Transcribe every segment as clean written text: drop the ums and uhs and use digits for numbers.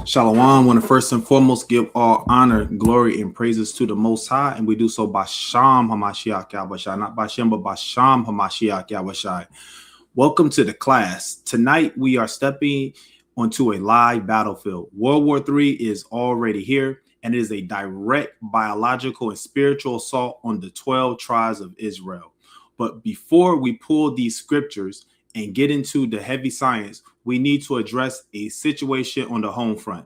Shalom. Want to first and foremost give all honor, glory, and praises to the Most High, and we do so by Sham Hamashiach Yahushai, not by Shem, but by Sham Hamashiach Yahushai. Welcome to the class. Tonight we are stepping onto a live battlefield. World War III is already here, and it is a direct biological and spiritual assault on the 12 tribes of Israel. But before we pull these scriptures and get into the heavy science, we need to address a situation on the home front.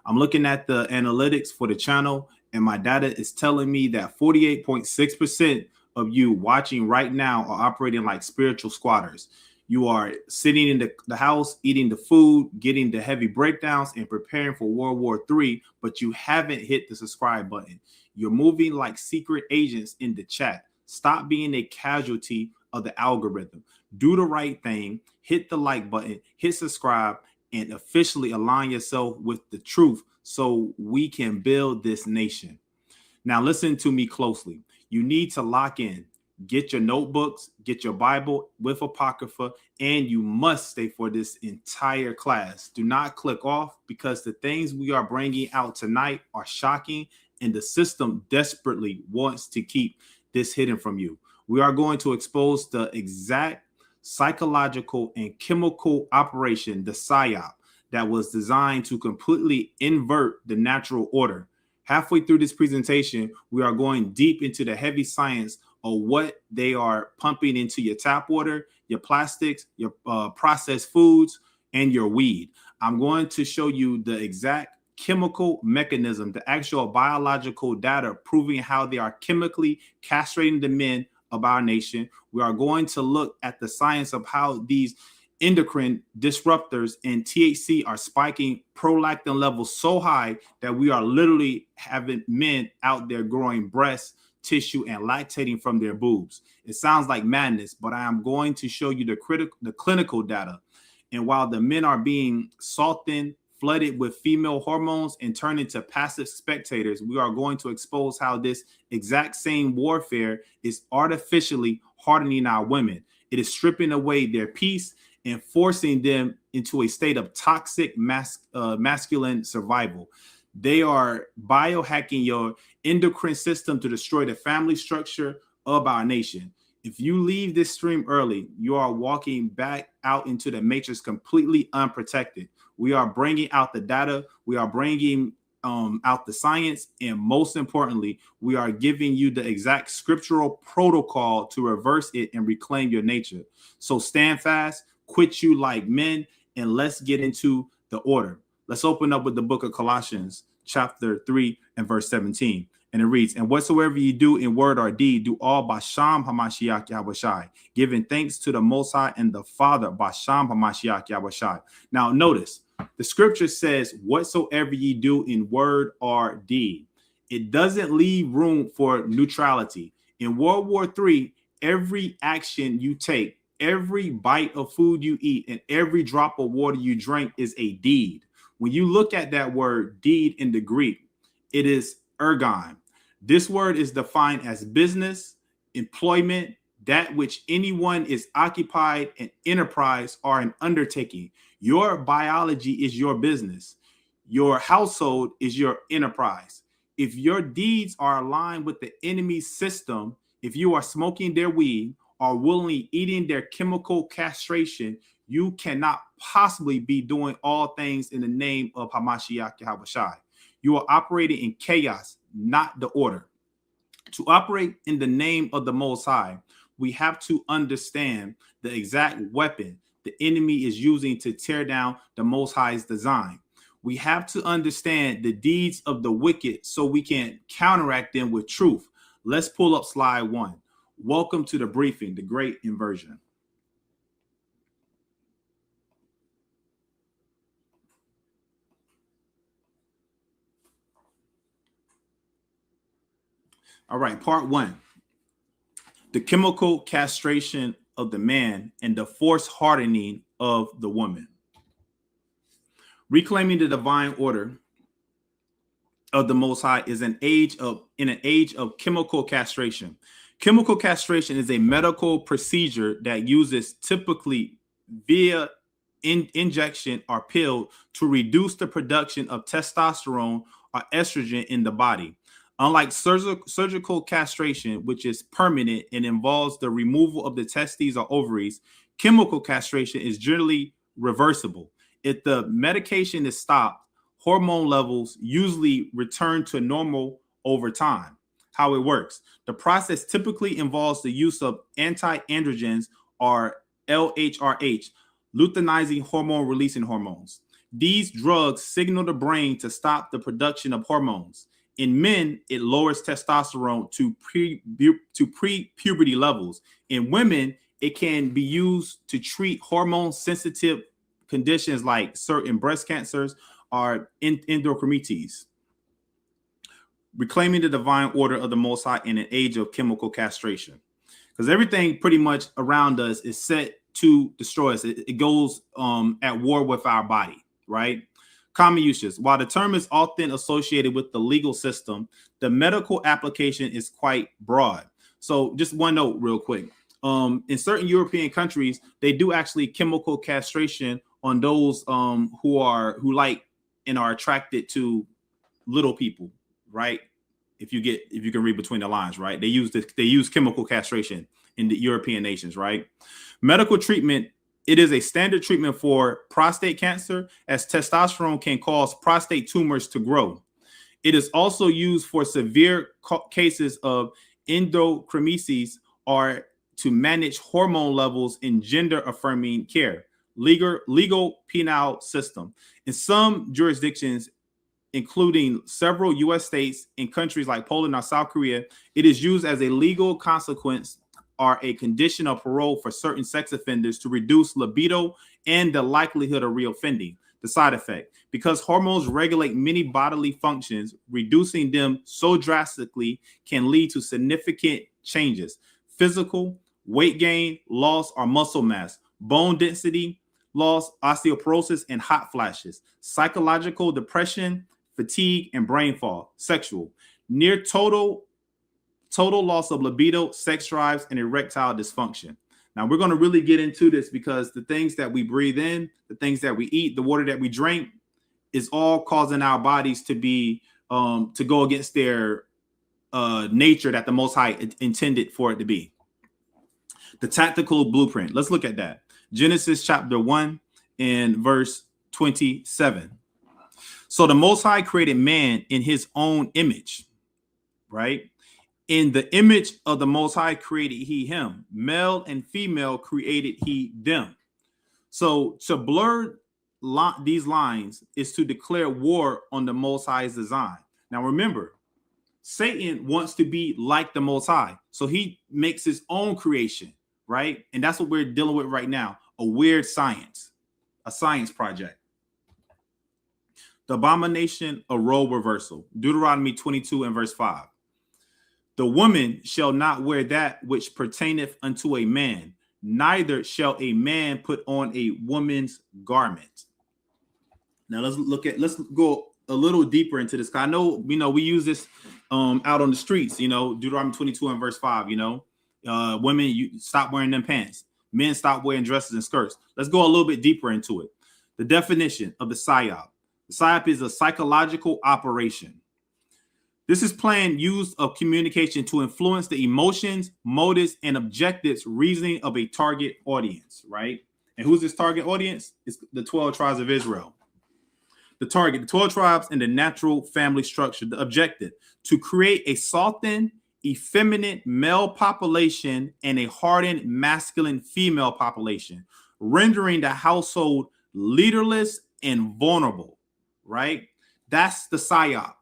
I'm looking at the analytics for the channel, and my data is telling me that 48.6% of you watching right now are operating like spiritual squatters. You are sitting in the house, eating the food, getting the heavy breakdowns, and preparing for World War III, but you haven't hit the subscribe button. You're moving like secret agents in the chat. Stop being a casualty of the algorithm. Do the right thing, hit the like button, hit subscribe, and officially align yourself with the truth so we can build this nation. Now, listen to me closely. You need to lock in. Get your notebooks, get your Bible with Apocrypha, and you must stay for this entire class. Do not click off because the things we are bringing out tonight are shocking, and the system desperately wants to keep this hidden from you. We are going to expose the exact psychological and chemical operation, the PSYOP, that was designed to completely invert the natural order. Halfway through this presentation, we are going deep into the heavy science of what they are pumping into your tap water, your plastics, your processed foods, and your weed. I'm going to show you the exact chemical mechanism, the actual biological data proving how they are chemically castrating the men of our nation. We are going to look at the science of how these endocrine disruptors and THC are spiking prolactin levels so high that we are literally having men out there growing breast tissue and lactating from their boobs. It sounds like madness, but I am going to show you the clinical data. And while the men are being salted, flooded with female hormones, and turned into passive spectators, we are going to expose how this exact same warfare is artificially hardening our women. It is stripping away their peace and forcing them into a state of toxic masculine survival. They are biohacking your endocrine system to destroy the family structure of our nation. If you leave this stream early, you are walking back out into the matrix completely unprotected. We are bringing out the data. We are bringing out the science. And most importantly, we are giving you the exact scriptural protocol to reverse it and reclaim your nature. So stand fast, quit you like men, and let's get into the order. Let's open up with the book of Colossians, chapter 3 and verse 17. And it reads, and whatsoever you do in word or deed, do all by Sham Hamashiach Yahushai, giving thanks to the Most High and the Father by Sham Hamashiach Yahushai. Now, notice the scripture says, whatsoever ye do in word or deed. It doesn't leave room for neutrality. In World War III, every action you take, every bite of food you eat, and every drop of water you drink is a deed. When you look at that word deed in the Greek, it is ergon. This word is defined as business, employment, that which anyone is occupied, an enterprise, or an undertaking. Your biology is your business. Your household is your enterprise. If your deeds are aligned with the enemy's system, if you are smoking their weed or willingly eating their chemical castration, you cannot possibly be doing all things in the name of Hamashiach Yahushai. You are operating in chaos, not the order. To operate in the name of the Most High, we have to understand the exact weapon the enemy is using to tear down the Most High's design. We have to understand the deeds of the wicked so we can counteract them with truth. Let's pull up slide 1. Welcome to the briefing, the Great Inversion. All right, part 1. The chemical castration of the man and the forced hardening of the woman. Reclaiming the divine order of the Most High is in an age of chemical castration. Chemical castration is a medical procedure that uses typically via injection or pill to reduce the production of testosterone or estrogen in the body. Unlike surgical castration, which is permanent and involves the removal of the testes or ovaries, chemical castration is generally reversible. If the medication is stopped, hormone levels usually return to normal over time. How it works: the process typically involves the use of anti-androgens or LHRH, luteinizing hormone releasing hormones. These drugs signal the brain to stop the production of hormones. In men, it lowers testosterone to pre-puberty levels. In women, it can be used to treat hormone-sensitive conditions like certain breast cancers or endometriosis, reclaiming the divine order of the Most High in an age of chemical castration. Because everything pretty much around us is set to destroy us. It goes at war with our body, right? Common uses. While the term is often associated with the legal system, the medical application is quite broad. So just one note real quick. In certain European countries, they do actually chemical castration on those who like and are attracted to little people, right? If you can read between the lines, right? They use chemical castration in the European nations, right? Medical treatment. It is a standard treatment for prostate cancer, as testosterone can cause prostate tumors to grow. It is also used for severe cases of endometriosis or to manage hormone levels in gender-affirming care. Legal penal system. In some jurisdictions, including several U.S. states and countries like Poland or South Korea, it is used as a legal consequence or a condition of parole for certain sex offenders to reduce libido and the likelihood of reoffending. The side effect: because hormones regulate many bodily functions, reducing them so drastically can lead to significant changes: physical, weight gain, loss or muscle mass, bone density loss, osteoporosis, and hot flashes; psychological, depression, fatigue, and brain fog; sexual, near total loss of libido, sex drives, and erectile dysfunction. Now, we're going to really get into this because the things that we breathe in, the things that we eat, the water that we drink is all causing our bodies to be to go against their nature that the Most High intended for it to be. The tactical blueprint. Let's look at that. Genesis chapter 1 and verse 27. So the Most High created man in his own image, right? In the image of the Most High created he him. Male and female created he them. So to blur these lines is to declare war on the Most High's design. Now remember, Satan wants to be like the Most High. So he makes his own creation, right? And that's what we're dealing with right now. A weird science, a science project. The abomination of role reversal. Deuteronomy 22 and verse 5. The woman shall not wear that which pertaineth unto a man, neither shall a man put on a woman's garment. Now let's go a little deeper into this. I know, we use this out on the streets, Deuteronomy 22 and verse 5, women, you stop wearing them pants. Men stop wearing dresses and skirts. Let's go a little bit deeper into it. The definition of the psyop. The psyop is a psychological operation. This is planned use of communication to influence the emotions, motives, and objectives reasoning of a target audience, right? And who's this target audience? It's the 12 tribes of Israel. The target, the 12 tribes and the natural family structure. The objective: to create a softened, effeminate male population and a hardened masculine female population, rendering the household leaderless and vulnerable, right? That's the psyop.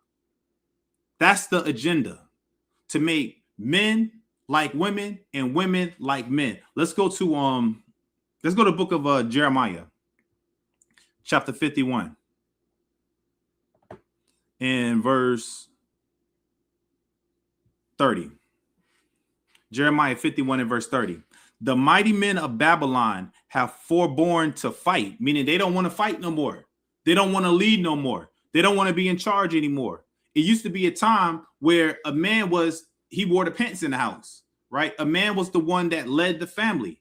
That's the agenda, to make men like women and women like men. Let's go to the book of Jeremiah, chapter 51, and verse 30. Jeremiah 51 and verse 30. The mighty men of Babylon have forborne to fight, meaning they don't want to fight no more. They don't want to lead no more. They don't want to be in charge anymore. It used to be a time where a man he wore the pants in the house, right? A man was the one that led the family,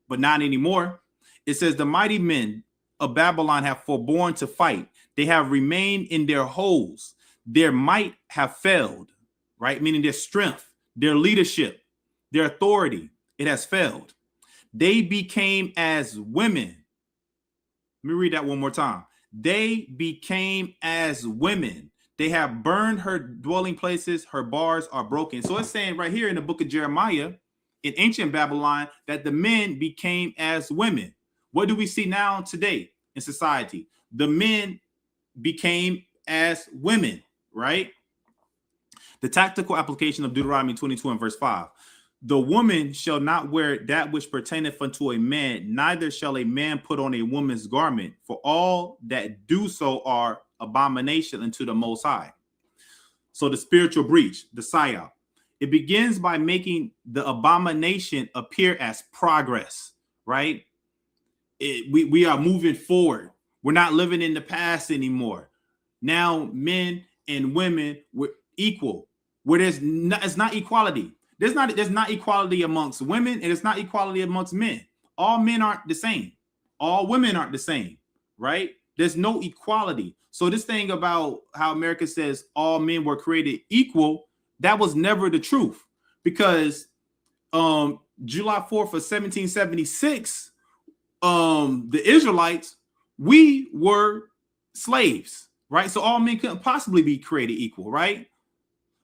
but not anymore. It says the mighty men of Babylon have forborne to fight. They have remained in their holes. Their might have failed, right? Meaning their strength, their leadership, their authority, it has failed. They became as women. Let me read that one more time. They became as women. They have burned her dwelling places. Her bars are broken. So it's saying right here in the book of Jeremiah, in ancient Babylon, that the men became as women. What do we see now today in society? The men became as women, right? The tactical application of Deuteronomy 22 and verse 5. The woman shall not wear that which pertaineth unto a man, neither shall a man put on a woman's garment, for all that do so are abomination unto the Most High. So the spiritual breach, the psyop, it begins by making the abomination appear as progress, right? We are moving forward. We're not living in the past anymore. Now men and women were equal. Where it's not equality. There's not equality amongst women, and it's not equality amongst men. All men aren't the same. All women aren't the same, right? There's no equality. So this thing about how America says all men were created equal, that was never the truth, because July 4th of 1776, the Israelites, we were slaves, right? So all men couldn't possibly be created equal, right?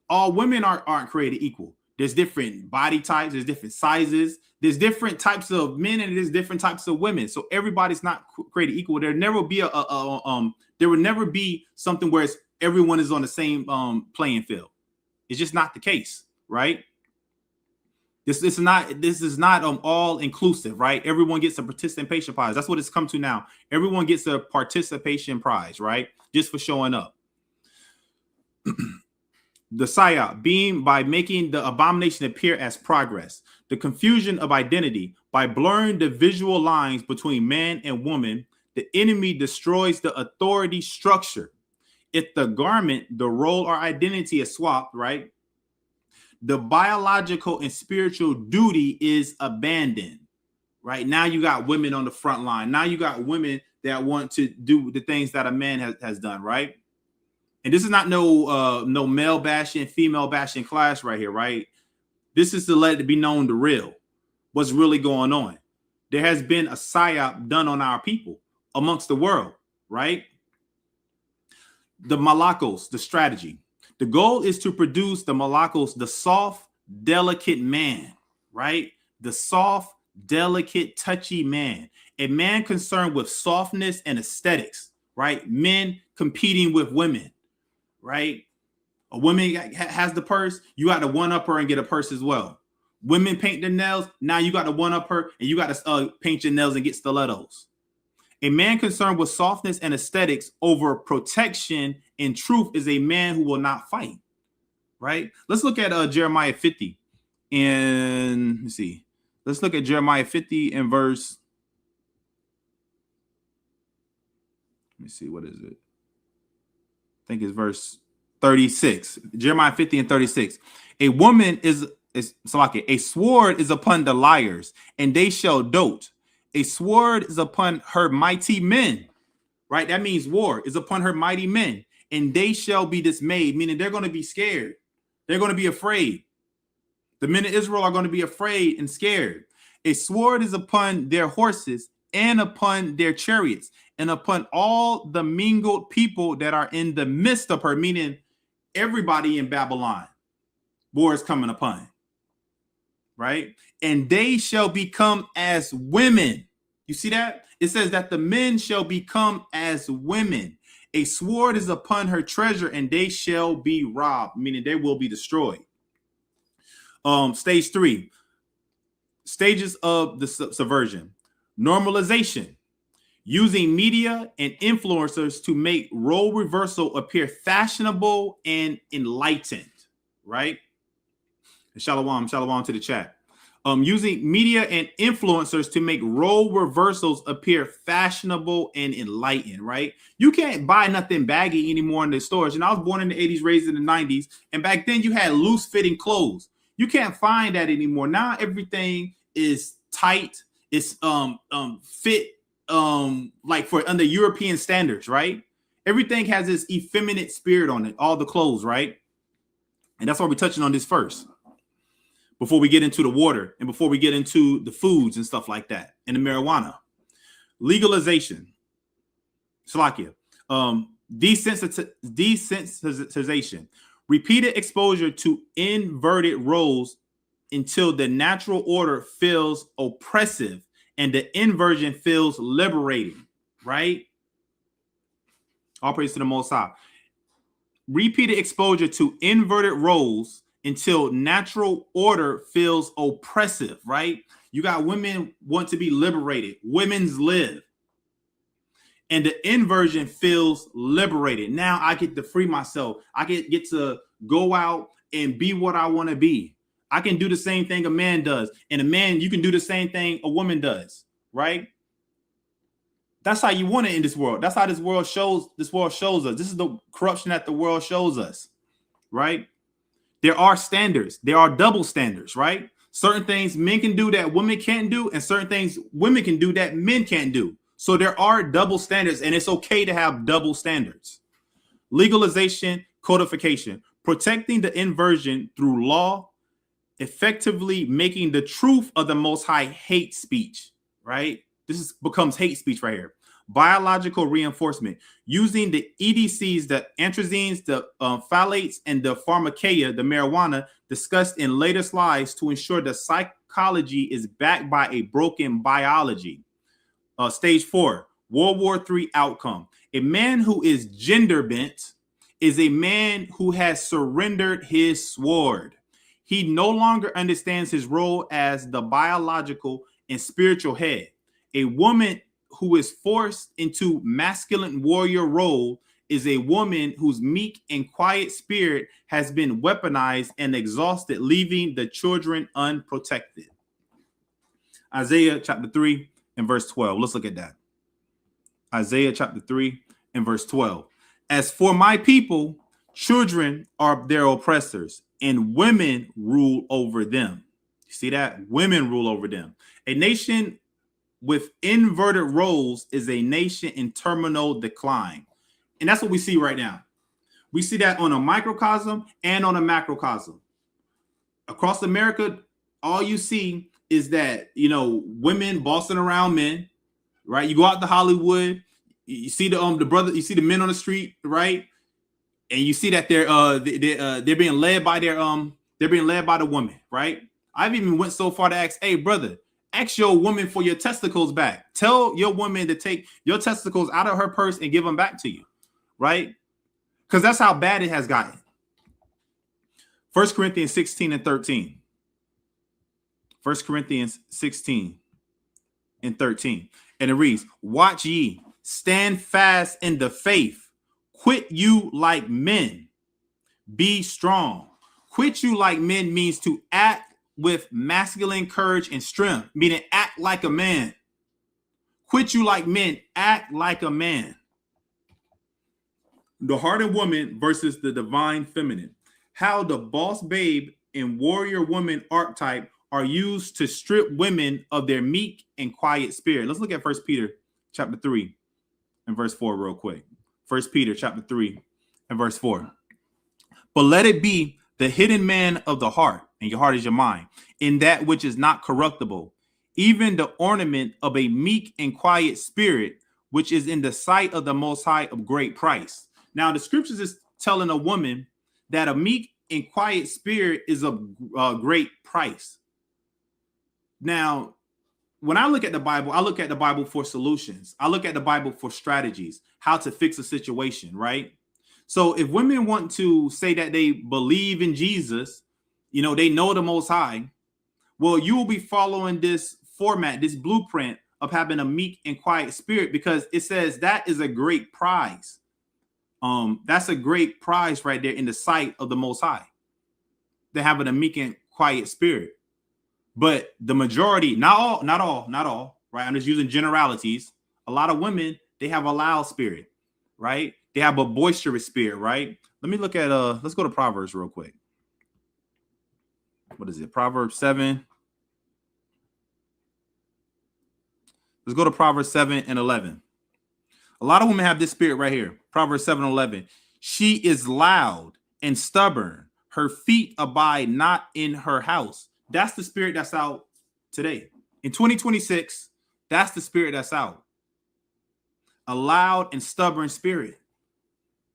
All women aren't created equal. There's different body types, there's different sizes, there's different types of men, and there's different types of women. So everybody's not created equal. There never be there will never be something where everyone is on the same playing field. It's just not the case, right? This is not all inclusive, right? Everyone gets a participation prize. That's what it's come to now. Everyone gets a participation prize, right? Just for showing up. The psyop being by making the abomination appear as progress, the confusion of identity by blurring the visual lines between man and woman. The enemy destroys the authority structure. If the garment, the role or identity is swapped, right, the biological and spiritual duty is abandoned, right? Now you got women on the front line. Now you got women that want to do the things that a man has done, right? And this is not no male bashing, female bashing class right here, right? This is to let it be known the real, what's really going on. There has been a psyop done on our people amongst the world, right? The malakos, the strategy. The goal is to produce the malakos, the soft, delicate man, right? The soft, delicate, touchy man. A man concerned with softness and aesthetics, right? Men competing with women. Right? A woman has the purse, you got to one up her and get a purse as well. Women paint their nails, now you got to one up her and you got to paint your nails and get stilettos. A man concerned with softness and aesthetics over protection and truth is a man who will not fight. Right? Let's look at Jeremiah 50 and let's see. Let's look at Jeremiah 50 and verse. Let me see, what is it? I think it's verse 36. Jeremiah 50 and 36. A woman a sword is upon the liars, and they shall dote. A sword is upon her mighty men. Right? That means war is upon her mighty men, and they shall be dismayed, meaning they're going to be scared. They're going to be afraid. The men of Israel are going to be afraid and scared. A sword is upon their horses and upon their chariots, and upon all the mingled people that are in the midst of her, meaning everybody in Babylon, war is coming upon, right? And they shall become as women. You see that? It says that the men shall become as women. A sword is upon her treasure, and they shall be robbed, meaning they will be destroyed. Stage 3, stages of the subversion. Normalization. Using media and influencers to make role reversal appear fashionable and enlightened, right? Shalom to the chat. Using media and influencers to make role reversals appear fashionable and enlightened, right? You can't buy nothing baggy anymore in the stores. And I was born in the 80s, raised in the 90s. And back then you had loose fitting clothes. You can't find that anymore. Now everything is tight. It's fit like for under European standards, right? Everything has this effeminate spirit on it, all the clothes, right? And that's why we're touching on this first, before we get into the water and before we get into the foods and stuff like that, and the marijuana. Legalization. Slovakia. Desensitization. Repeated exposure to inverted roles until the natural order feels oppressive and the inversion feels liberating, right? All praise to the Most High. Repeated exposure to inverted roles until natural order feels oppressive, right? You got women want to be liberated. Women's live. And the inversion feels liberated. Now I get to free myself. I get to go out and be what I want to be. I can do the same thing a man does. And a man, you can do the same thing a woman does, right? That's how you want it in this world. That's how this world shows us. This is the corruption that the world shows us, right? There are standards. There are double standards, right? Certain things men can do that women can't do, and certain things women can do that men can't do. So there are double standards, and it's okay to have double standards. Legalization, codification, protecting the inversion through law, effectively making the truth of the Most High hate speech, right? This becomes hate speech right here. Biological reinforcement, using the EDCs, the antrazines, the phthalates, and the pharmakeia, the marijuana, discussed in later slides to ensure the psychology is backed by a broken biology. Stage 4, World War III outcome. A man who is gender bent is a man who has surrendered his sword. He no longer understands his role as the biological and spiritual head. A woman who is forced into masculine warrior role is a woman whose meek and quiet spirit has been weaponized and exhausted, leaving the children unprotected. Isaiah chapter 3 and verse 12. Let's look at that. Isaiah chapter 3 and verse 12. As for my people, children are their oppressors, and women rule over them. You see that? Women rule over them. A nation with inverted roles is a nation in terminal decline. And that's what we see right now. We see that on a microcosm and on a macrocosm. Across America, all you see is that, women bossing around men, right? You go out to Hollywood, you see the brother, you see the men on the street, right? And you see that they're being led by the woman, right? I've even went so far to ask, hey, brother, ask your woman for your testicles back. Tell your woman to take your testicles out of her purse and give them back to you, right? Because that's how bad it has gotten. 1 Corinthians 16 and 13. 1 Corinthians 16 and 13. And it reads, watch ye, stand fast in the faith, quit you like men, be strong. Quit you like men means to act with masculine courage and strength, meaning act like a man. Quit you like men, act like a man. The hardened woman versus the divine feminine. How the boss babe and warrior woman archetype are used to strip women of their meek and quiet spirit. Let's look at 1 Peter chapter 3 and verse 4 real quick. 1 Peter chapter 3 and verse 4. But let it be the hidden man of the heart, and your heart is your mind, in that which is not corruptible, even the ornament of a meek and quiet spirit, which is in the sight of the Most High of great price. Now, the scriptures is telling a woman that a meek and quiet spirit is of great price. Now, when I look at the Bible, I look at the Bible for solutions. I look at the Bible for strategies, how to fix a situation, right? So if women want to say that they believe in Jesus, they know the Most High, well, you will be following this format, this blueprint of having a meek and quiet spirit, because it says that is a great prize. That's a great prize right there in the sight of the Most High. They're having a meek and quiet spirit. But the majority, not all, right? I'm just using generalities. A lot of women, they have a loud spirit, right? They have a boisterous spirit, right? Let me look at, let's go to Proverbs real quick. What is it? Proverbs 7. Let's go to Proverbs 7 and 11. A lot of women have this spirit right here. Proverbs 7 and 11. She is loud and stubborn. Her feet abide not in her house. That's the spirit that's out today. In 2026, that's the spirit that's out. A loud and stubborn spirit.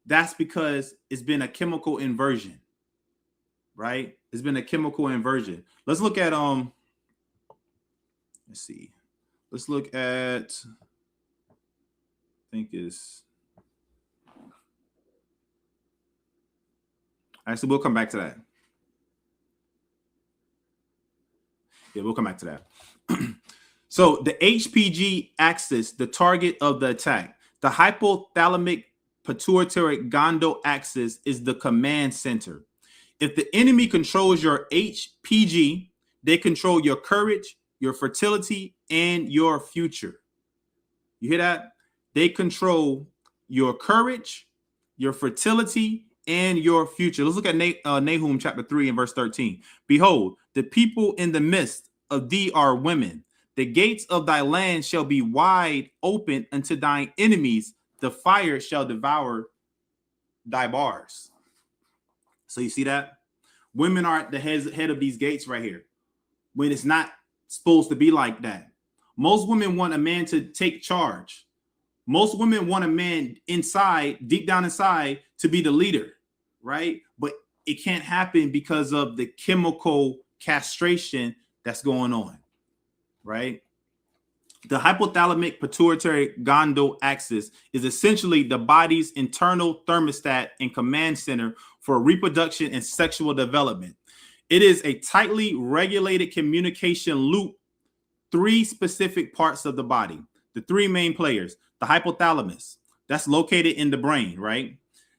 That's because it's been a chemical inversion, right? It's been a chemical inversion. Let's look at let's see. Let's look at actually we'll come back to that. Yeah, we'll come back to that. So the HPG axis, the target of the attack. The hypothalamic pituitary gondol axis is the command center. If the enemy controls your HPG, they control your courage, your fertility, and your future. You hear that? They control your courage, your fertility, and your future. Let's look at Nahum chapter 3 and verse 13. Behold, the people in the midst of thee are women. The gates of thy land shall be wide open unto thine enemies. The fire shall devour thy bars. So you see that? Women are the head of these gates right here, when it's not supposed to be like that. Most women want a man to take charge. Most women want a man inside, deep down inside, to be the leader, right? But it can't happen because of the chemical castration that's going on, right? The hypothalamic pituitary gondol axis is essentially the body's internal thermostat and command center for reproduction and sexual development. It is a tightly regulated communication loop, three specific parts of the body. The three main players, the hypothalamus, that's located in the brain, right?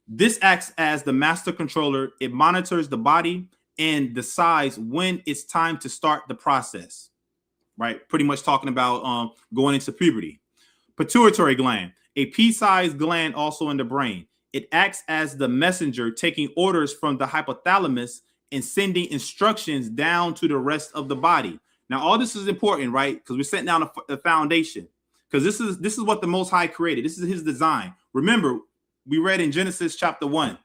This acts as the master controller. It monitors the body and decides when it's time to start the process, right? Pretty much talking about going into puberty. Pituitary gland, a pea-sized gland also in the brain. It acts as the messenger, taking orders from the hypothalamus and sending instructions down to the rest of the body. Now, all this is important, right? Because we're setting down a foundation. Because this is what the Most High created. This is his design. Remember, we read in Genesis chapter 1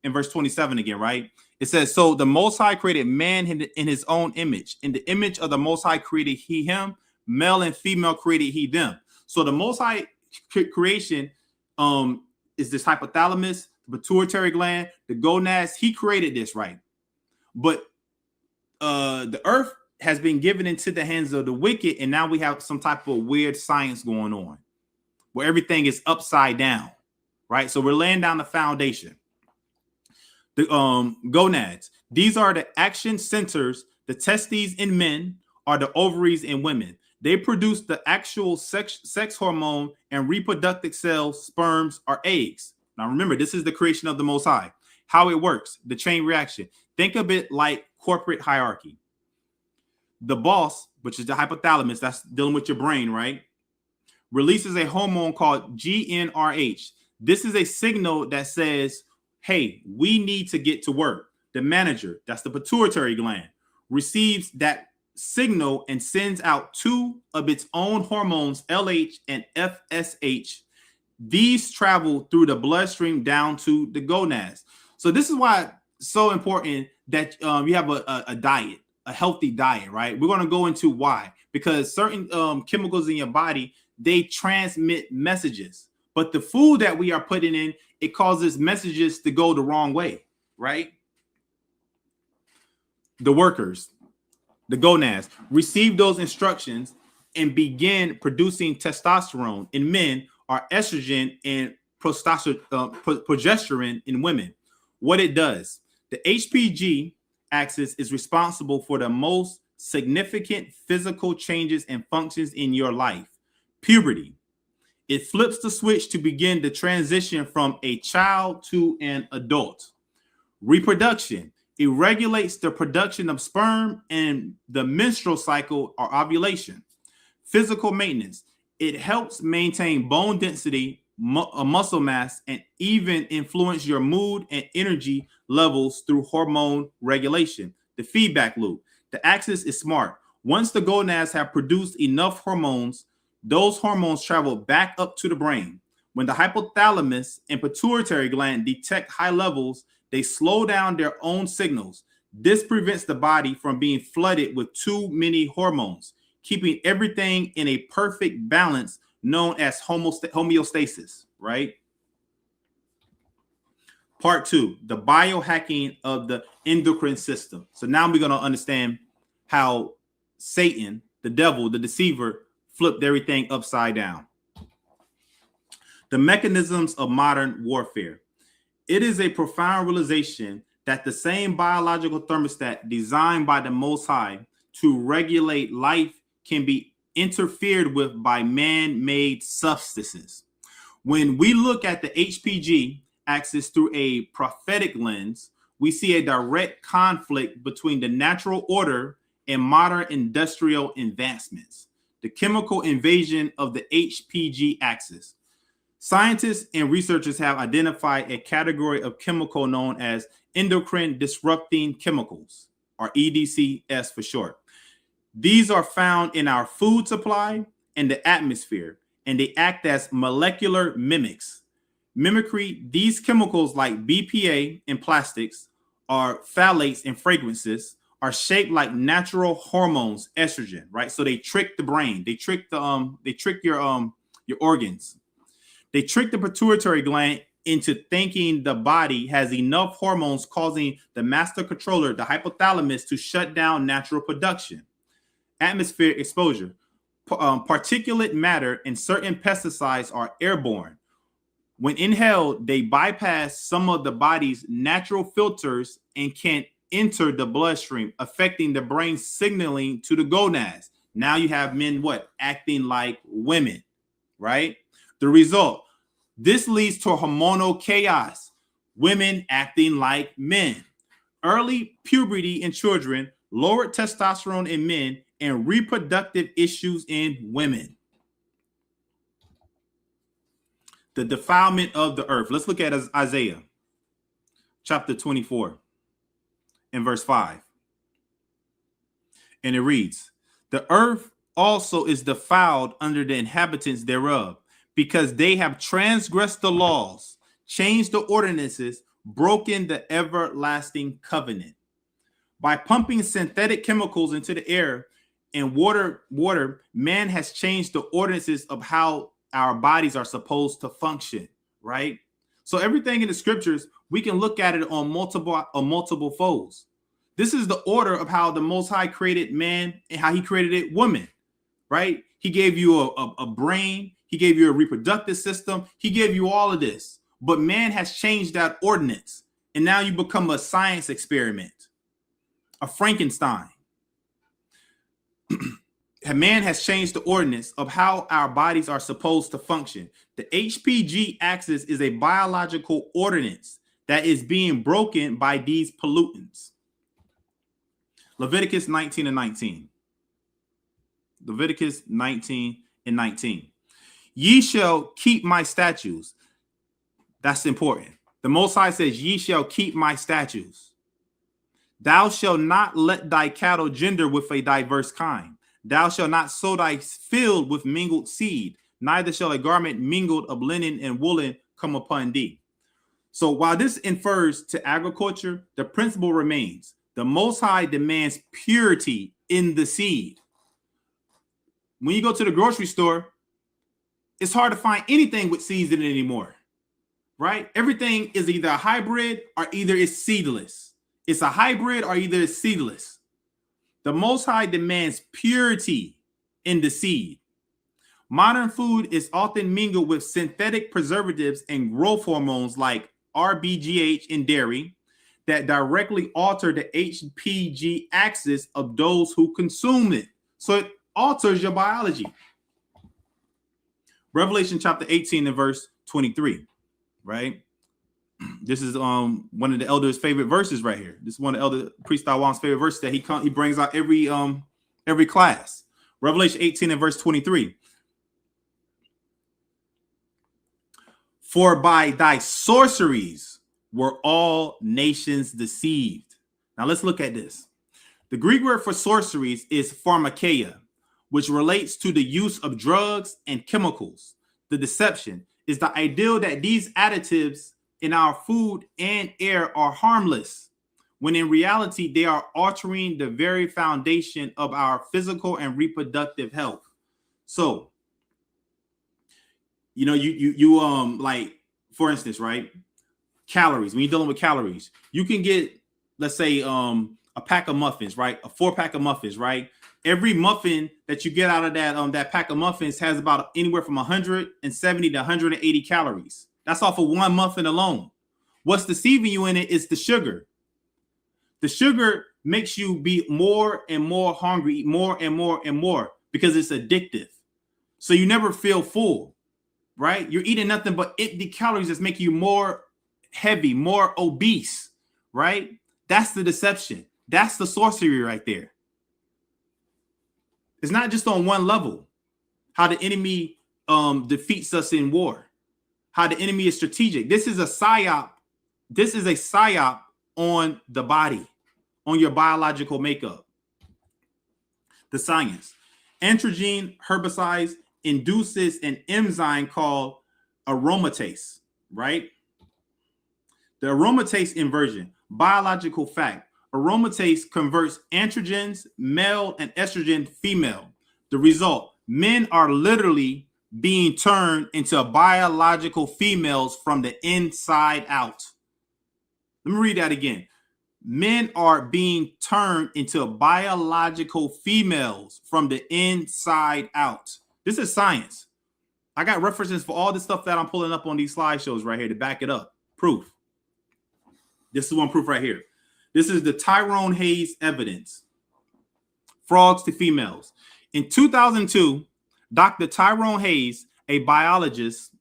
in verse 27 again, right? It says, so the Most High created man in his own image. In the image of the Most High created he him, male and female created he them. So the Most High creation is this hypothalamus, the pituitary gland, the gonads. He created this, right? But the earth has been given into the hands of the wicked, and now we have some type of weird science going on where everything is upside down, right? So we're laying down the foundation. The gonads, these are the action centers. The testes in men are the ovaries in women. They produce the actual sex hormone and reproductive cells, sperms, or eggs. Now remember, this is the creation of the Most High. How it works, the chain reaction. Think of it like corporate hierarchy. The boss, which is the hypothalamus, that's dealing with your brain, right, releases a hormone called GnRH. This is a signal that says, hey, we need to get to work. The manager, that's the pituitary gland, receives that signal and sends out two of its own hormones, LH and FSH. These travel through the bloodstream down to the gonads. So this is why it's so important that you have a diet, a healthy diet, right? We're going to go into why. Because certain chemicals in your body, they transmit messages. But the food that we are putting in, it causes messages to go the wrong way, right? The workers, the gonads, receive those instructions and begin producing testosterone in men, or estrogen and progesterone in women. What it does, the HPG axis is responsible for the most significant physical changes and functions in your life. Puberty. It flips the switch to begin the transition from a child to an adult. Reproduction. It regulates the production of sperm and the menstrual cycle or ovulation. Physical maintenance. It helps maintain bone density, muscle mass, and even influence your mood and energy levels through hormone regulation. The feedback loop. The axis is smart. Once the gonads have produced enough hormones, those hormones travel back up to the brain. When the hypothalamus and pituitary gland detect high levels, they slow down their own signals. This prevents the body from being flooded with too many hormones, keeping everything in a perfect balance known as homeostasis, right? Part 2, the biohacking of the endocrine system. So now we're going to understand how Satan, the devil, the deceiver, flipped everything upside down. The mechanisms of modern warfare. It is a profound realization that the same biological thermostat designed by the Most High to regulate life can be interfered with by man-made substances. When we look at the HPG axis through a prophetic lens, we see a direct conflict between the natural order and modern industrial advancements. The chemical invasion of the HPG axis. Scientists and researchers have identified a category of chemical known as endocrine disrupting chemicals, or EDCS for short. These are found in our food supply and the atmosphere, and they act as molecular mimics. Mimicry, these chemicals like BPA in plastics or phthalates in fragrances are shaped like natural hormones, estrogen, right? So they trick the brain, they trick your organs. They trick the pituitary gland into thinking the body has enough hormones, causing the master controller, the hypothalamus, to shut down natural production. Atmospheric exposure. Particulate matter and certain pesticides are airborne. When inhaled, they bypass some of the body's natural filters and can enter the bloodstream, affecting the brain signaling to the gonads. Now you have men acting like women, right? The result, this leads to hormonal chaos, women acting like men, early puberty in children, lowered testosterone in men, and reproductive issues in women. The defilement of the earth. Let's look at Isaiah chapter 24 and verse 5. And it reads, the earth also is defiled under the inhabitants thereof, because they have transgressed the laws, changed the ordinances, broken the everlasting covenant. By pumping synthetic chemicals into the air and water, man has changed the ordinances of how our bodies are supposed to function, right? So everything in the scriptures, we can look at it on multiple folds. This is the order of how the Most High created man and how he created woman, right? He gave you a brain. He gave you a reproductive system. He gave you all of this. But man has changed that ordinance. And now you become a science experiment, a Frankenstein. Man has changed the ordinance of how our bodies are supposed to function. The HPG axis is a biological ordinance that is being broken by these pollutants. Leviticus 19 and 19. Leviticus 19 and 19. Ye shall keep my statutes. That's important. The Most High says, ye shall keep my statutes. Thou shalt not let thy cattle gender with a diverse kind. Thou shalt not sow thy field with mingled seed, neither shall a garment mingled of linen and woolen come upon thee. So while this infers to agriculture, the principle remains. The Most High demands purity in the seed. When you go to the grocery store, it's hard to find anything with seeds in it anymore, right? Everything is either a hybrid or either it's seedless. It's a hybrid or either it's seedless. The Most High demands purity in the seed. Modern food is often mingled with synthetic preservatives and growth hormones like RBGH in dairy that directly alter the HPG axis of those who consume it. So it alters your biology. Revelation chapter 18 and verse 23, right? This is one of the elders' favorite verses right here. This is one of the elder priest Taiwan's favorite verses that he brings out every class. Revelation 18 and verse 23. For by thy sorceries were all nations deceived. Now let's look at this. The Greek word for sorceries is pharmakeia, which relates to the use of drugs and chemicals. The deception is the ideal that these additives in our food and air are harmless, when in reality, they are altering the very foundation of our physical and reproductive health. So, you know, you like, for instance, right? Calories. When you're dealing with calories, you can get, let's say, a pack of muffins, right? A 4-pack of muffins, right? Every muffin that you get out of that pack of muffins has about anywhere from 170 to 180 calories. That's off of one muffin alone. What's deceiving you in it is the sugar. The sugar makes you be more and more hungry, eat more and more and more, because it's addictive. So you never feel full, right? You're eating nothing but the calories that's make you more heavy, more obese, right? That's the deception. That's the sorcery right there. It's not just on one level, how the enemy defeats us in war, how the enemy is strategic. This is a psyop. This is a psyop on the body, on your biological makeup. The science. Androgen herbicides induces an enzyme called aromatase, right? The aromatase inversion. Biological fact. Aromatase converts androgens, male, and estrogen, female. The result, men are literally being turned into biological females from the inside out. Let me read that again. Men are being turned into biological females from the inside out. This is science. I got references for all the stuff that I'm pulling up on these slideshows right here to back it up. Proof. This is one proof right here. This is the Tyrone Hayes evidence. Frogs to females. In 2002, Dr. Tyrone Hayes, a biologist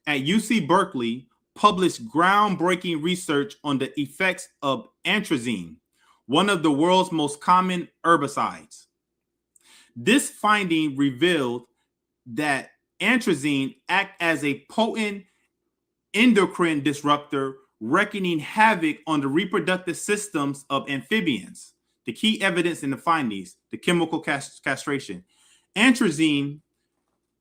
at UC Berkeley, published groundbreaking research on the effects of atrazine, one of the world's most common herbicides. This finding revealed that atrazine acts as a potent endocrine disruptor, wreaking havoc on the reproductive systems of amphibians. The key evidence in the findings, the chemical castration. Atrazine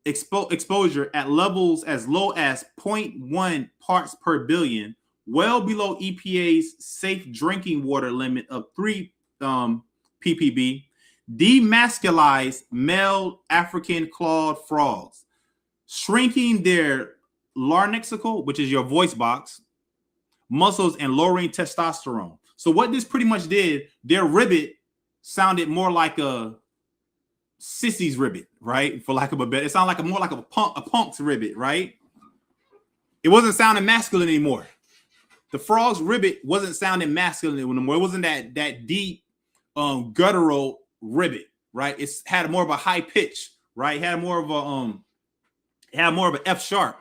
exposure at levels as low as 0.1 parts per billion, well below EPA's safe drinking water limit of 3 ppb, demasculized male African clawed frogs, shrinking their larynxical, which is your voice box, muscles, and lowering testosterone. So what this pretty much did, their ribbit sounded more like a sissy's ribbit, right? For lack of a better, it sounded like more like a punk's ribbit, right? It wasn't sounding masculine anymore. The frog's ribbit wasn't sounding masculine anymore. It wasn't that deep, guttural ribbit, right? It had more of a high pitch, right? It had more of an F sharp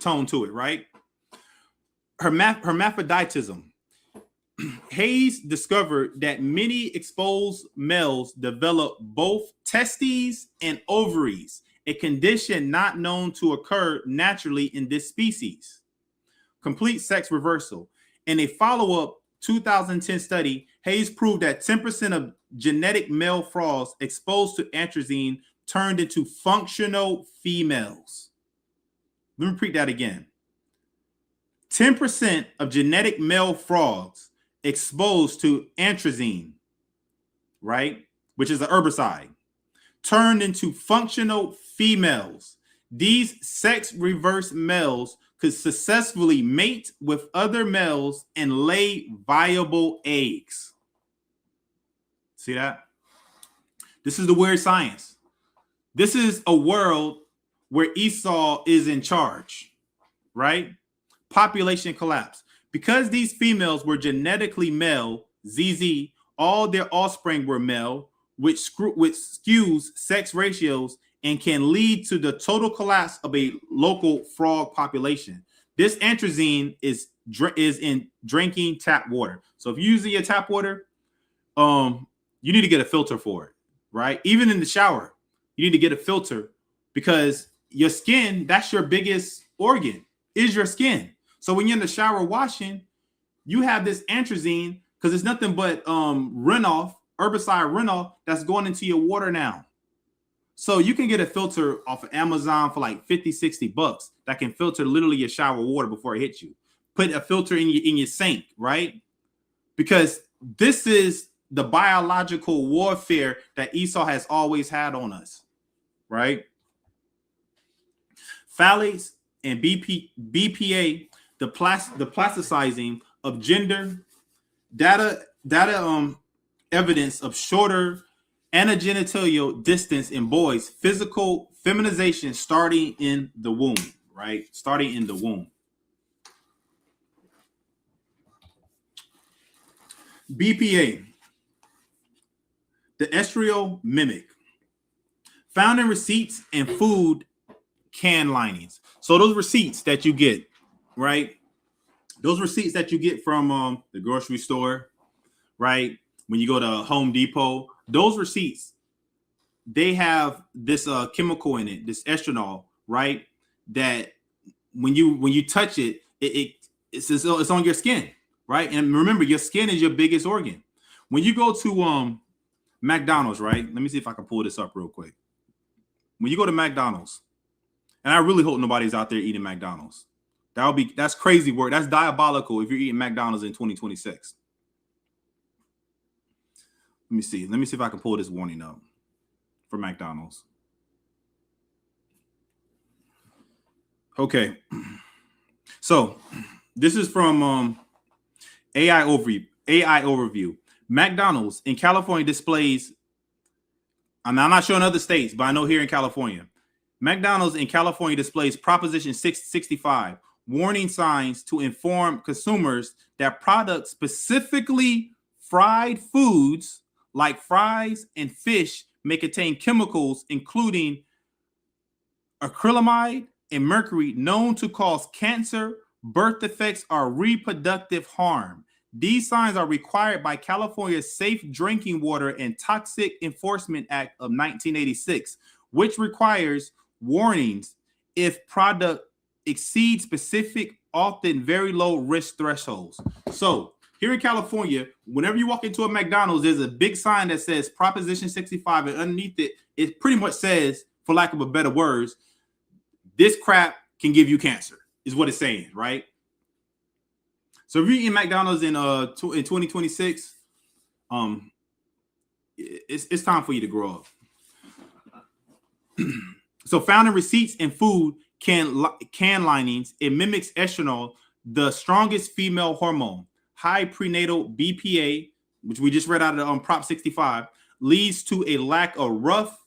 tone to it, right? Hermaphroditism. Hayes discovered that many exposed males develop both testes and ovaries, a condition not known to occur naturally in this species. Complete sex reversal. In a follow-up 2010 study, Hayes proved that 10% of genetic male frogs exposed to atrazine turned into functional females. Let me repeat that again. 10% of genetic male frogs exposed to atrazine, right, which is an herbicide, turned into functional females. These sex reverse males could successfully mate with other males and lay viable eggs. See that? This is the weird science. This is a world where Esau is in charge, right? Population collapse. Because these females were genetically male, ZZ, all their offspring were male, which skews sex ratios and can lead to the total collapse of a local frog population. This atrazine is in drinking tap water. So if you're using your tap water, you need to get a filter for it, right? Even in the shower, you need to get a filter, because your skin, that's your biggest organ, is your skin. So when you're in the shower washing, you have this atrazine because it's nothing but runoff, herbicide runoff that's going into your water now. So you can get a filter off of Amazon for like 50, 60 bucks that can filter literally your shower water before it hits you. Put a filter in your sink, right? Because this is the biological warfare that Esau has always had on us, right? Phthalates and BPA, the plasticizing of gender, data evidence of shorter anogenital distance in boys, physical feminization starting in the womb, right? Starting in the womb. BPA, the estriol mimic, found in receipts and food can linings. So those receipts that you get, right? Those receipts that you get from the grocery store, right? When you go to Home Depot, those receipts, they have this chemical in it, this estriol, right? That when you touch it, it's on your skin, right? And remember, your skin is your biggest organ. When you go to McDonald's, right? Let me see if I can pull this up real quick. When you go to McDonald's, and I really hope nobody's out there eating McDonald's. That's crazy work. That's diabolical if you're eating McDonald's in 2026. Let me see. Let me see if I can pull this warning up for McDonald's. Okay. So this is from AI overview. McDonald's in California displays, I'm not sure in other states, but I know here in California, McDonald's in California displays Proposition 665, warning signs to inform consumers that products, specifically fried foods like fries and fish, may contain chemicals including acrylamide and mercury known to cause cancer, birth defects, or reproductive harm. These signs are required by California's Safe Drinking Water and Toxic Enforcement Act of 1986, which requires warnings if product exceeds specific, often very low risk thresholds. So here in California, whenever you walk into a McDonald's, there's a big sign that says Proposition 65, and underneath it, it pretty much says, for lack of a better words, this crap can give you cancer, is what it's saying, right? So if you're eating McDonald's in 2026, it's time for you to grow up. So found in receipts and food can linings, it mimics estradiol, the strongest female hormone. High prenatal BPA, which we just read out of Prop 65, leads to a lack of rough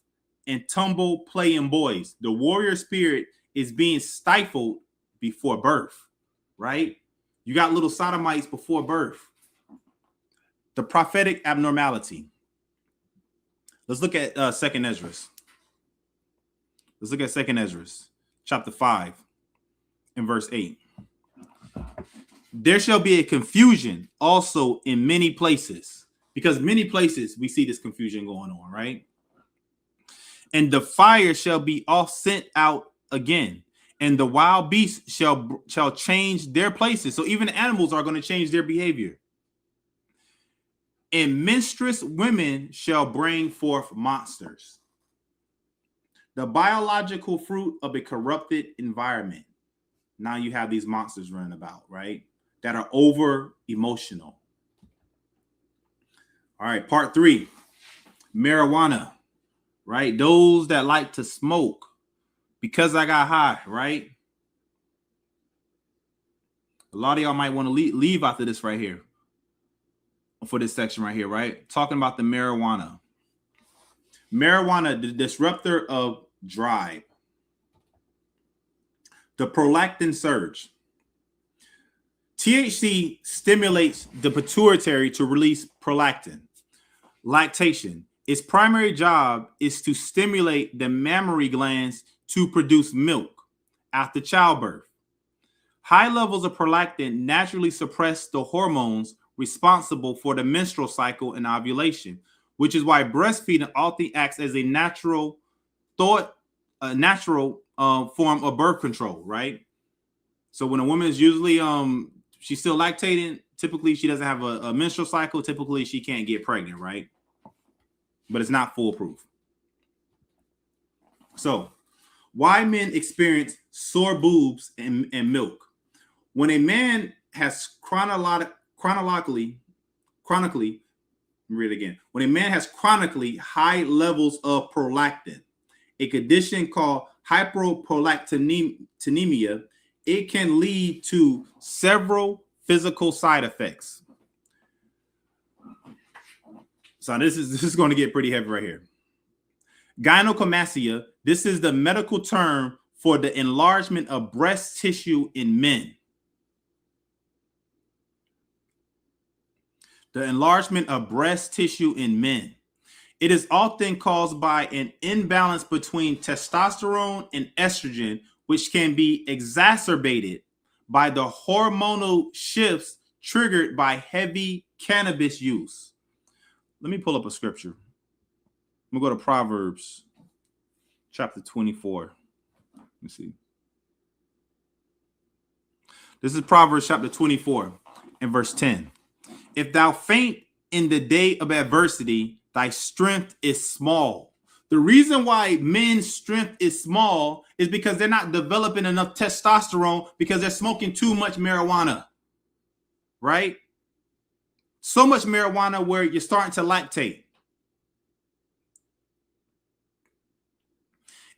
and tumble play in boys. The warrior spirit is being stifled before birth, right? You got little sodomites before birth. The prophetic abnormality. Let's look at 2nd Ezra. Let's look at 2nd Ezra, chapter 5, and verse 8. There shall be a confusion also in many places, because many places we see this confusion going on, right? And the fire shall be all sent out again, and the wild beasts shall change their places. So even animals are going to change their behavior. And menstruous women shall bring forth monsters. The biological fruit of a corrupted environment. Now you have these monsters running about, right? That are over emotional. All right, part 3, marijuana, right? Those that like to smoke. Because I got high, right? A lot of y'all might want to leave after this right here. For this section right here, right? Talking about the marijuana. Marijuana, the disruptor of drive. The prolactin surge. THC stimulates the pituitary to release prolactin. Lactation. Its primary job is to stimulate the mammary glands to produce milk after childbirth. High levels of prolactin naturally suppress the hormones responsible for the menstrual cycle and ovulation, which is why breastfeeding often acts as a natural form of birth control, right? So when a woman is usually she's still lactating, typically she doesn't have a menstrual cycle. Typically she can't get pregnant, right? But it's not foolproof. So, why men experience sore boobs and milk? When a man has chronically, read it again. When a man has chronically high levels of prolactin, a condition called hyperprolactinemia, it can lead to several physical side effects. So this is going to get pretty heavy right here. Gynecomastia, this is the medical term for the enlargement of breast tissue in men. The enlargement of breast tissue in men. It is often caused by an imbalance between testosterone and estrogen, which can be exacerbated by the hormonal shifts triggered by heavy cannabis use. Let me pull up a scripture. I'm going to go to Proverbs chapter 24. Let me see. This is Proverbs chapter 24 and verse 10. If thou faint in the day of adversity, thy strength is small. The reason why men's strength is small is because they're not developing enough testosterone because they're smoking too much marijuana, right? So much marijuana where you're starting to lactate.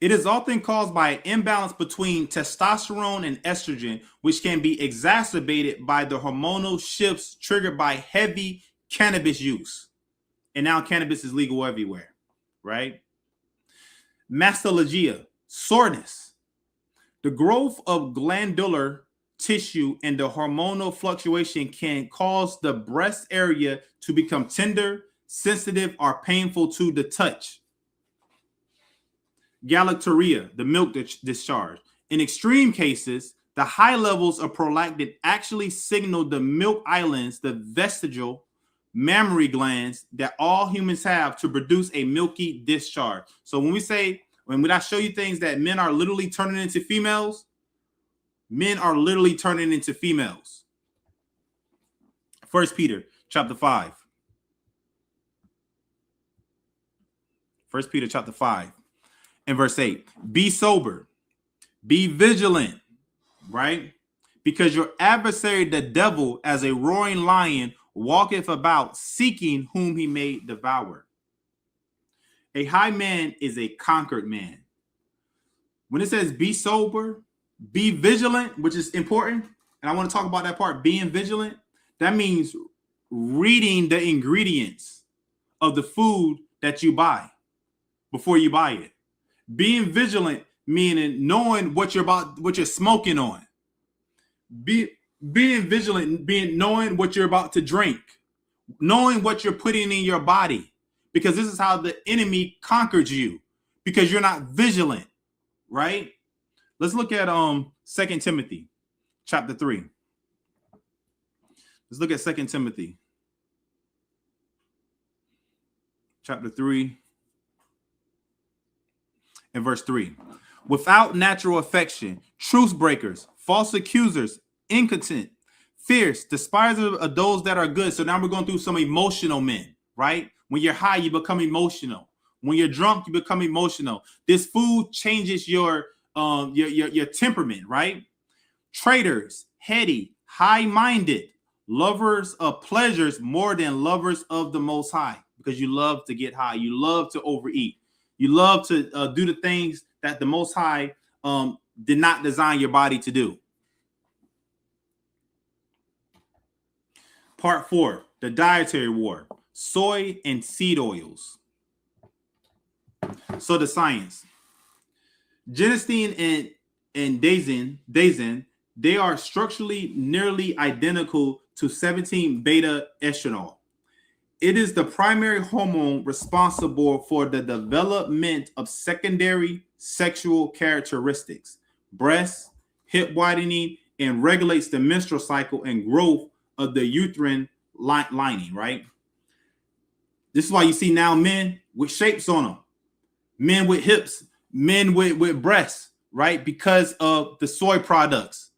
It is often caused by an imbalance between testosterone and estrogen, which can be exacerbated by the hormonal shifts triggered by heavy cannabis use. And now cannabis is legal everywhere, right? Mastalgia, soreness. The growth of glandular tissue and the hormonal fluctuation can cause the breast area to become tender, sensitive, or painful to the touch. Galactorrhea, the milk discharge. In extreme cases, the high levels of prolactin actually signal the milk islands, the vestigial mammary glands that all humans have to produce a milky discharge. So when I show you things that men are literally turning into females, men are literally turning into females. 1 Peter chapter 5. 1 Peter chapter 5 and verse 8. Be sober, be vigilant, right? Because your adversary, the devil, as a roaring lion, walketh about seeking whom he may devour. A high man is a conquered man. When it says be sober, be vigilant, which is important, and I want to talk about that part, being vigilant, that means reading the ingredients of the food that you buy before you buy it. Being vigilant meaning knowing what you're smoking on. Being vigilant, knowing what you're about to drink, knowing what you're putting in your body, because this is how the enemy conquered you, because you're not vigilant, right? Let's look at 2 Timothy chapter 3. Let's look at 2 Timothy chapter 3 and verse 3. Without natural affection, truce breakers, false accusers, incontinent, fierce, despisers of those that are good. So now we're going through some emotional men, right? When you're high, you become emotional. When you're drunk, you become emotional. This food changes your temperament, right? Traitors, heady, high-minded, lovers of pleasures more than lovers of the Most High, because you love to get high. You love to overeat. You love to do the things that the Most High did not design your body to do. Part 4, the dietary war, soy and seed oils. So the science. Genistein and daisen, they are structurally nearly identical to 17-beta estradiol. It is the primary hormone responsible for the development of secondary sexual characteristics, breast, hip widening, and regulates the menstrual cycle and growth of the uterine lining, right? This is why you see now men with shapes on them, men with hips, men with breasts, right? Because of the soy products.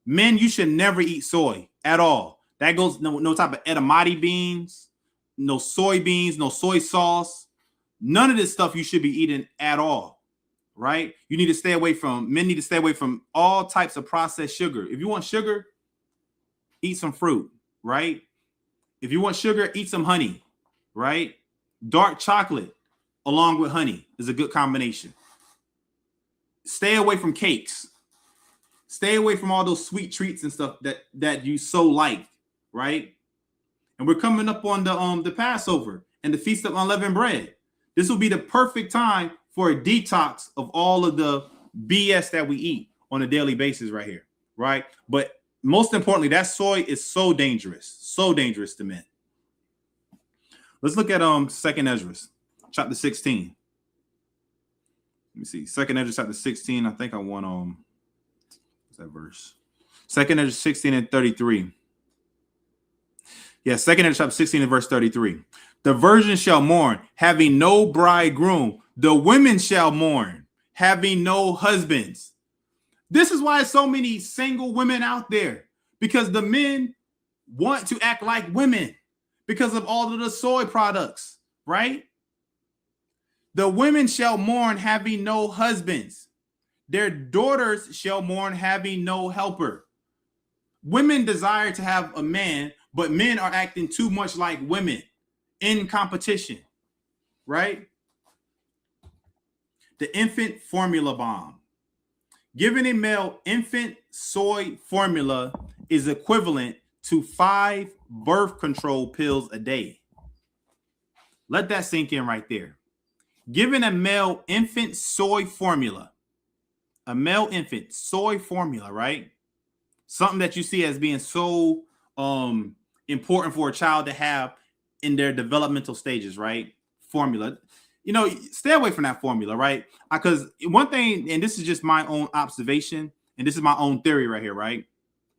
Men, you should never eat soy at all. That goes no type of edamame beans, no soybeans, no soy sauce. None of this stuff you should be eating at all. right? You need to stay away from, men need to stay away from all types of processed sugar. If you want sugar, eat some fruit, right? If you want sugar, eat some honey, right? Dark chocolate along with honey is a good combination. Stay away from cakes. Stay away from all those sweet treats and stuff that you so like, right? And we're coming up on the Passover and the Feast of Unleavened Bread. This will be the perfect time for a detox of all of the BS that we eat on a daily basis right here, right? But most importantly, that soy is so dangerous to men. Let's look at 2nd Ezra, chapter 16. Let me see. 2nd Ezra, chapter 16. I think I want what's that verse? 2nd Ezra 16 and 33. Yeah, 2nd Ezra chapter 16 and verse 33. The virgin shall mourn, having no bridegroom. The women shall mourn, having no husbands. This is why so many single women out there, because the men want to act like women because of all of the soy products, right? The women shall mourn, having no husbands. Their daughters shall mourn, having no helper. Women desire to have a man, but men are acting too much like women in competition, right? The infant formula bomb. Giving a male infant soy formula is equivalent to 5 birth control pills a day. Let that sink in right there. Giving a male infant soy formula, right? Something that you see as being so important for a child to have in their developmental stages, right? Formula. You know, stay away from that formula, right? Because one thing, and this is just my own observation, and this is my own theory right here, right?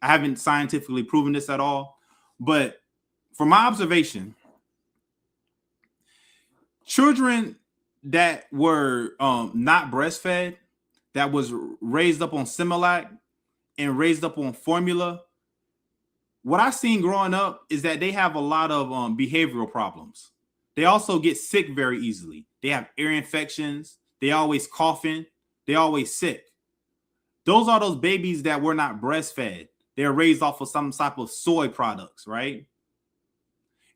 I haven't scientifically proven this at all, but from my observation, children that were not breastfed, that was raised up on Similac and raised up on formula, what I've seen growing up is that they have a lot of behavioral problems. They also get sick very easily. They have ear infections. They always coughing. They always sick. Those are those babies that were not breastfed. They're raised off of some type of soy products, right?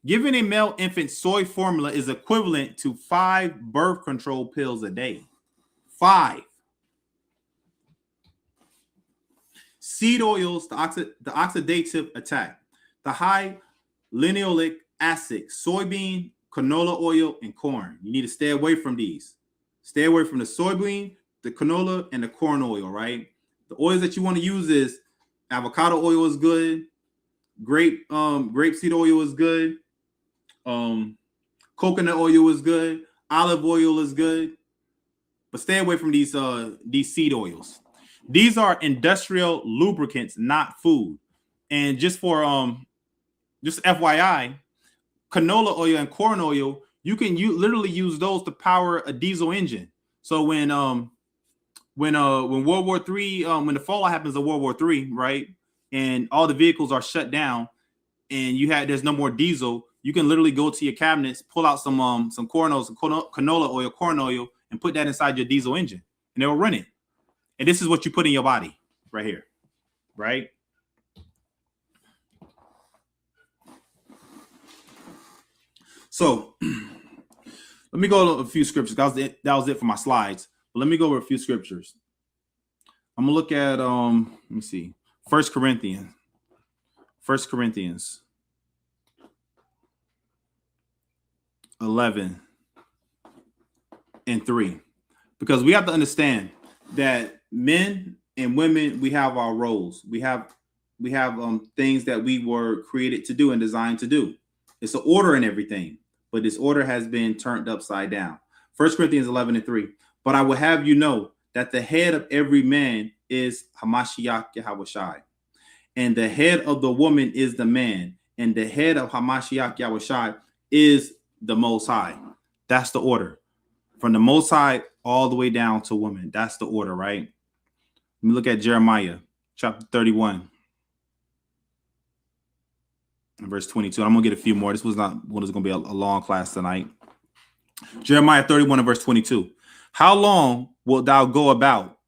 Giving a male infant soy formula is equivalent to 5 birth control pills a day. 5. Seed oils, the oxidative attack, the high linoleic acid, soybean, canola oil, and corn. You need to stay away from these. Stay away from the soybean, the canola, and the corn oil, right? The oils that you want to use is avocado oil is good, grapeseed oil is good, coconut oil is good, olive oil is good, but stay away from these seed oils. These are industrial lubricants, not food. And just for just FYI, canola oil and corn oil, you can literally use those to power a diesel engine. So when World War III, when the fallout happens of World War III, right, and all the vehicles are shut down, and there's no more diesel, you can literally go to your cabinets, pull out some corn oil, some canola oil, corn oil, and put that inside your diesel engine, and it will run it. And this is what you put in your body right here, right? So let me go to a few scriptures. That was it for my slides. But let me go over a few scriptures. I'm gonna look at let me see, 1 Corinthians 11 and 3, because we have to understand that men and women, we have our roles. We have things that we were created to do and designed to do. It's an order in everything, but this order has been turned upside down. 1 Corinthians 11 and 3. But I will have you know that the head of every man is Hamashiach Yahushai, and the head of the woman is the man, and the head of Hamashiach Yahushai is the Most High. That's the order. From the Most High all the way down to woman. That's the order, right? Let me look at Jeremiah chapter 31 and verse 22. I'm going to get a few more. This was not what is going to be a long class tonight. Jeremiah 31 and verse 22. How long wilt thou go about,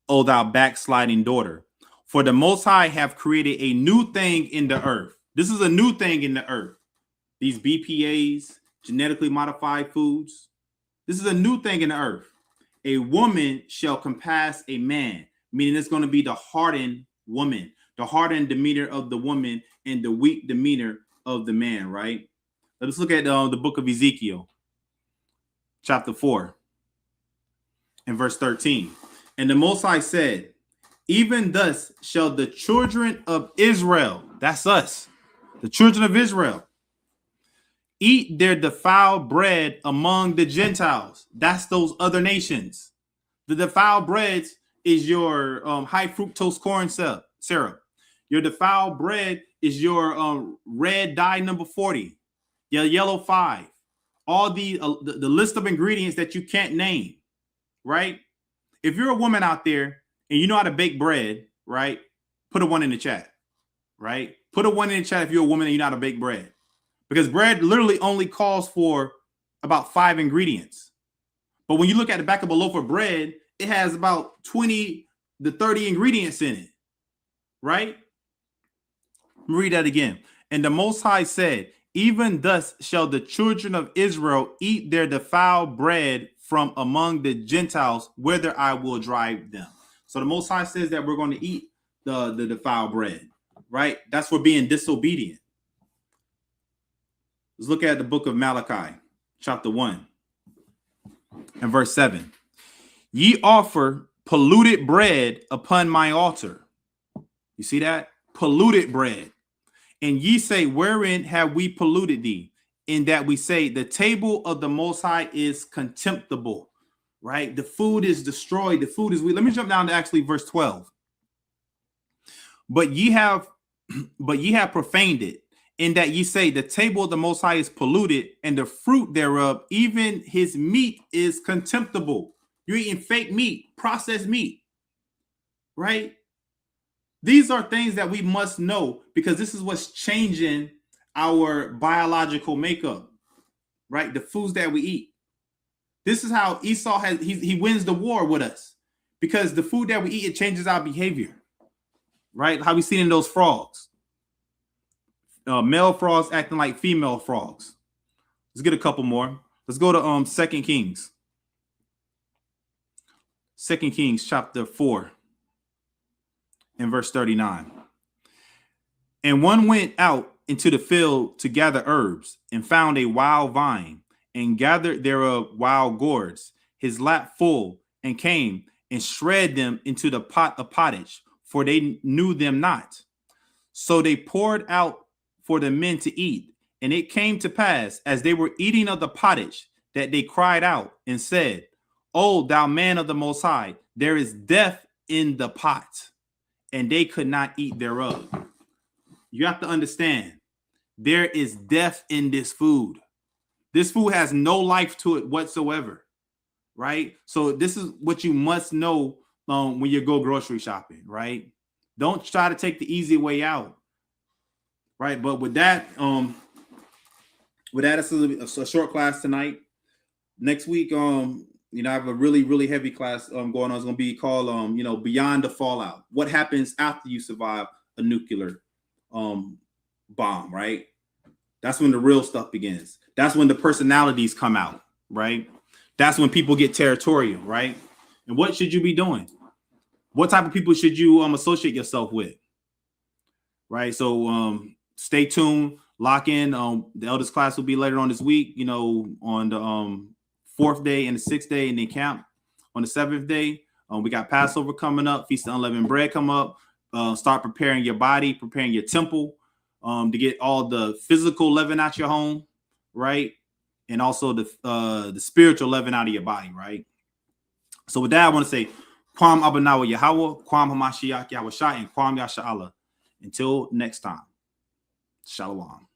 O thou backsliding daughter? For the Most High have created a new thing in the earth. This is a new thing in the earth. These BPAs, genetically modified foods. This is a new thing in the earth. A woman shall compass a man, meaning it's going to be the hardened woman, the hardened demeanor of the woman and the weak demeanor of the man, right? Let's look at the book of Ezekiel, chapter 4 and verse 13. And the Most High said, even thus shall the children of Israel, that's us, the children of Israel, eat their defiled bread among the Gentiles. That's those other nations. The defiled breads is your high fructose corn syrup. Your defiled bread is your red dye number 40, your yellow 5. All the list of ingredients that you can't name, right? If you're a woman out there and you know how to bake bread, right? Put a 1 in the chat, right? Put a 1 in the chat if you're a woman and you know how to bake bread. Because bread literally only calls for about 5 ingredients. But when you look at the back of a loaf of bread, it has about 20 to 30 ingredients in it, right? Let me read that again. And the Most High said, even thus shall the children of Israel eat their defiled bread from among the Gentiles, whither I will drive them. So the Most High says that we're going to eat the defiled bread, right? That's for being disobedient. Let's look at the book of Malachi, chapter 1 and verse 7. Ye offer polluted bread upon my altar. You see that? Polluted bread. And ye say, wherein have we polluted thee? In that we say, the table of the Most High is contemptible, right? The food is destroyed. The food is weak. Let me jump down to actually verse 12. But ye have profaned it, in that ye say, the table of the Most High is polluted, and the fruit thereof, even his meat, is contemptible. You're eating fake meat, processed meat, right? These are things that we must know, because this is what's changing our biological makeup, right? The foods that we eat. This is how Esau he wins the war with us, because the food that we eat, it changes our behavior, right? How we seen in those frogs. Male frogs acting like female frogs. Let's get a couple more. Let's go to 2 Kings. 2 Kings chapter 4 and verse 39. And one went out into the field to gather herbs, and found a wild vine, and gathered thereof wild gourds, his lap full, and came and shred them into the pot of pottage, for they knew them not. So they poured out for the men to eat. And it came to pass, as they were eating of the pottage, that they cried out and said, O thou man of the Most High, there is death in the pot. And they could not eat thereof. You have to understand, there is death in this food. This food has no life to it whatsoever, right? So this is what you must know when you go grocery shopping, right? Don't try to take the easy way out. Right, but with that, it's a short class tonight. Next week, I have a really heavy class going on. It's going to be called, Beyond the Fallout. What happens after you survive a nuclear bomb? Right, that's when the real stuff begins. That's when the personalities come out. Right, that's when people get territorial. Right, and what should you be doing? What type of people should you associate yourself with? Right, so stay tuned, lock in. The eldest class will be later on this week, on the 4th day and the 6th day, and then camp on the 7th day. We got Passover coming up, Feast of Unleavened Bread come up. Start preparing your body, preparing your temple to get all the physical leaven out your home, right? And also the spiritual leaven out of your body, right? So with that, I want to say, Kwam Abanawa Yahweh, Kwam Hamashiach Yahweh Shai, and Kwam Yasha'Allah. Until next time. Shalom.